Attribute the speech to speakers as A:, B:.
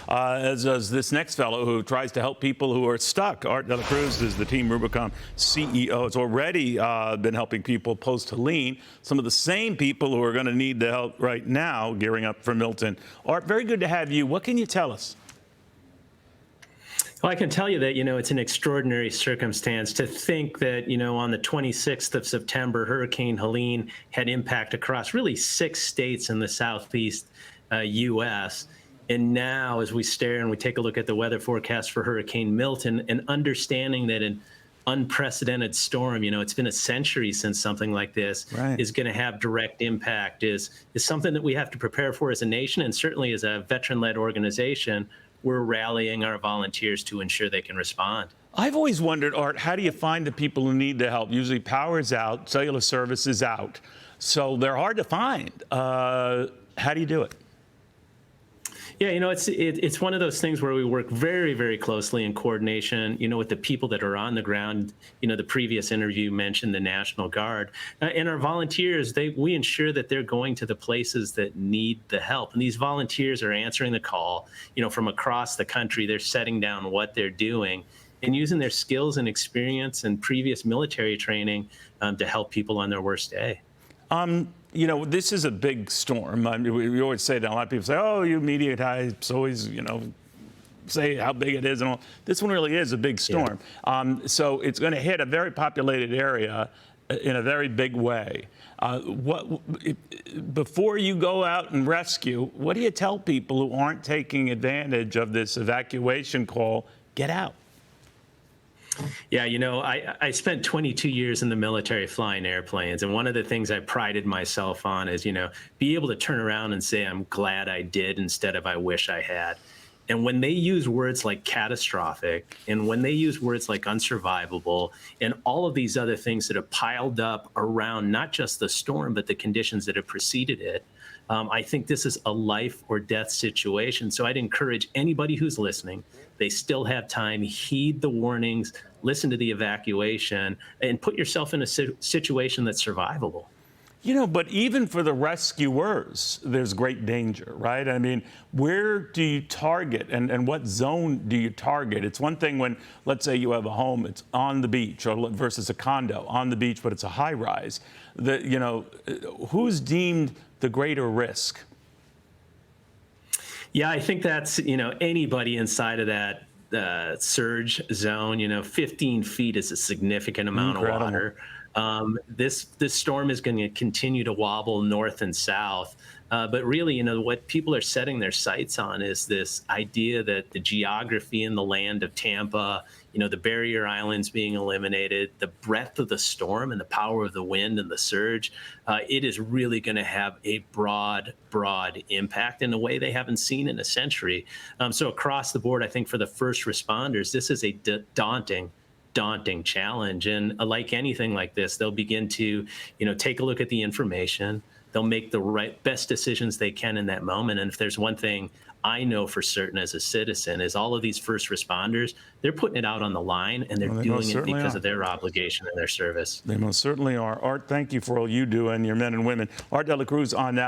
A: as does this next fellow who tries to help people who are stuck. Art Delacruz is the Team Rubicon CEO. It's already been helping people post-Helene, some of the same people who are going to need the help right now gearing up for Milton. Art, very good to have you. What can you tell us?
B: Well, I can tell you that, it's an extraordinary circumstance to think that, on the 26th of September, Hurricane Helene had impact across really 6 states in the southeast U.S. And now, as we stare and we take a look at the weather forecast for Hurricane Milton, and understanding that an unprecedented storm, it's been a century since something like this is going to have direct impact, is something that we have to prepare for as a nation, and certainly as a veteran-led organization. We're rallying our volunteers to ensure they can respond.
A: I've always wondered, Art, how do you find the people who need the help? Usually power's out, cellular service is out, so they're hard to find. How do you do it?
B: Yeah, it's one of those things where we work very, very closely in coordination, with the people that are on the ground. The previous interview mentioned the National Guard. And our volunteers, we ensure that they're going to the places that need the help. And these volunteers are answering the call, from across the country. They're setting down what they're doing and using their skills and experience and previous military training to help people on their worst day.
A: This is a big storm. We always say that. A lot of people say, oh, you media types always, say how big it is and all. This one really is a big storm. Yeah. So it's going to hit a very populated area in a very big way. Before you go out and rescue, what do you tell people who aren't taking advantage of this evacuation call? Get out.
B: Yeah, I spent 22 years in the military flying airplanes, and one of the things I prided myself on is, be able to turn around and say, I'm glad I did instead of I wish I had. And when they use words like catastrophic, and when they use words like unsurvivable, and all of these other things that have piled up around not just the storm, but the conditions that have preceded it, I think this is a life or death situation. So I'd encourage anybody who's listening, they still have time, heed the warnings, listen to the evacuation, and put yourself in a situation that's survivable.
A: But even for the rescuers, there's great danger, right? I mean, where do you target and what zone do you target? It's one thing when, let's say you have a home, it's on the beach, or versus a condo on the beach, but it's a high rise. Who's deemed the greater risk?
B: Yeah, I think that's, anybody inside of that surge zone. 15 feet is a significant amount of water. This storm is going to continue to wobble north and south. But really, what people are setting their sights on is this idea that the geography in the land of Tampa, the barrier islands being eliminated, the breadth of the storm and the power of the wind and the surge, it is really going to have a broad impact in a way they haven't seen in a century. So across the board, I think for the first responders, this is a daunting challenge. And like anything like this, they'll begin to, take a look at the information. They'll make the best decisions they can in that moment. And if there's one thing I know for certain as a citizen is all of these first responders, they're putting it out on the line, and they're doing it because of their obligation and their service.
A: They most certainly are. Art, thank you for all you do and your men and women. Art Delacruz on that.